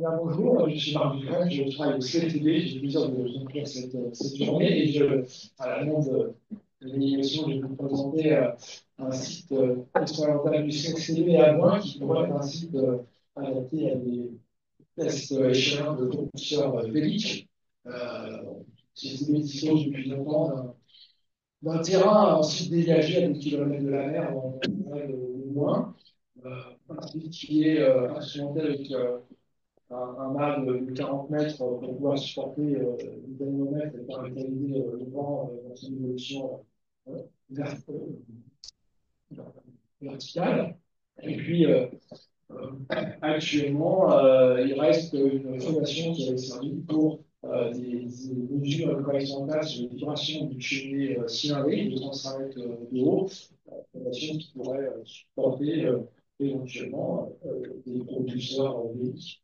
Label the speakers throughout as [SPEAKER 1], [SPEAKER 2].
[SPEAKER 1] Bien, bonjour, je suis Marc Ducret, je travaille au CFTD, j'ai le plaisir de conclure cette journée et à la demande de l'émission, je vais vous présenter un site expérimental du CFTD à Boin qui pourrait être un site adapté à des tests échelons de propulseurs véliques. CFTD dispose depuis longtemps d'un terrain ensuite dégagé à des kilomètres de la mer, en de loin, un site qui est instrumenté avec un mât de 40 mètres pour pouvoir supporter des dynamomètres et caractériser le vent dans son évolution euh, vert- euh, verticale. Et puis, actuellement, il reste une fondation qui avait servi pour des mesures de correction de sur les vibrations du cheminée cylindrique de 35 mètres de haut, fondation qui pourrait supporter éventuellement des propulseurs véliques.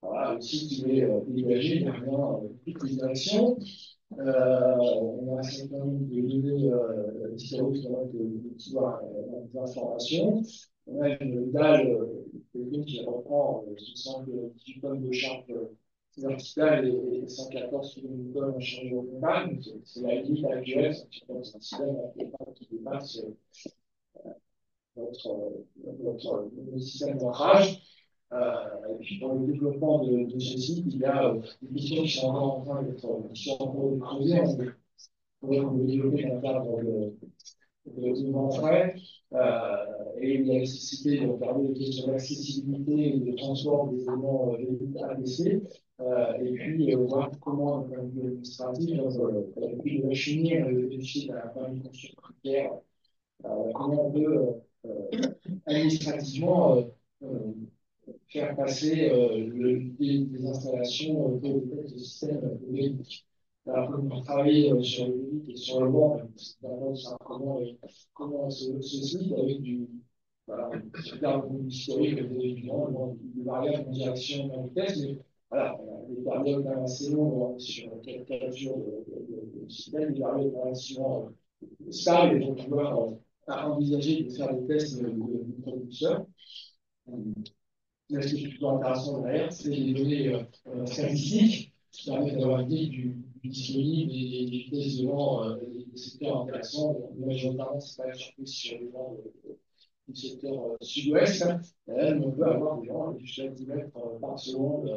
[SPEAKER 1] Voilà, le site il est dégagé derrière toutes les directions. On a un certain nombre de données historiques de pouvoir des informations. On a une dalle qui reprend 18 tonnes de charge verticale et 114 kN en charge horizontale. C'est la limite actuelle, c'est un système qui dépasse notre système d'ancrage. Et puis pour le développement de ce site, il y a des questions qui sont encore en train d'être creusées. On pourrait le développer dans le cadre de vent frais. Et il y a nécessité de regarder les questions d'accessibilité et de transport des éléments ABC. Et puis voir comment, d'un point de vue administratif, avec le machinier, on a bénéficié d'un permis de construction critère, comment on peut administrativement faire passer des installations pour des systèmes véliques. Alors, comme on travaille sur le vélique et sur le vent, c'est comment ce site avec voilà, super historique, évidemment, des variables en direction et en vitesse, mais voilà, on a des périodes assez longues sur quelques captures de système, des périodes relativement stables, et donc pouvoir envisager de faire des tests de propulseurs. Mais ce qui est plutôt intéressant derrière, c'est les données statistiques qui permettent d'avoir une idée du disponible et des vitesses de vent des secteurs intéressants. Majoritairement, ce n'est pas une surprise sur les vents du secteur sud-ouest. Là, on peut avoir des vents jusqu'à 10 mètres par seconde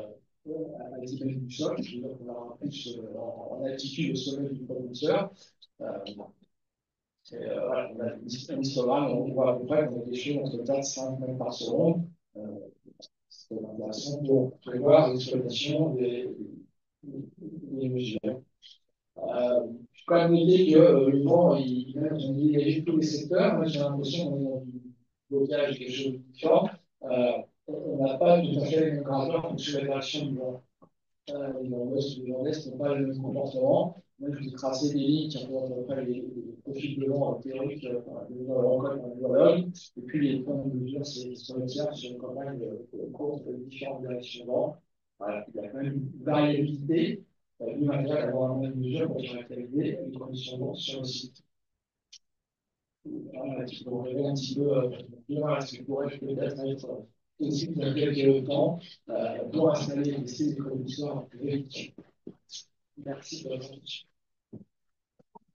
[SPEAKER 1] à 10 mètres du sol, ce qui veut dire qu'on aura plus en altitude au sommet du propulseur. Voilà, on a un histogramme, on voit à peu près qu'on a des choses entre 4 et 5 mètres par seconde. C'est intéressant pour prévoir l'exploitation des mesures. Je peux quand même noter que le vent, il dégage tous les secteurs. Moi, j'ai l'impression qu'on est dans du blocage, quelque chose de différent. On n'a pas tout à fait le même grandeur que sur la direction du vent. Les vents ouest et les vents est n'ont pas le même comportement. Moi, je vais tracer des lignes qui représentent à peu près les profils de vent théoriques de Wallonne. Et puis, les points de mesure, c'est sur le tiers, sur une campagne courte de différentes directions de vent. Voilà, il y a quand même une variabilité du matériel à avoir un même mesure pour caractériser les conditions de vent sur le site. Voilà, qui pourrait révéler un petit peu ce que pourrait peut-être être possible dans quelques temps pour installer des systèmes de production véhicules. Merci pour votre attention.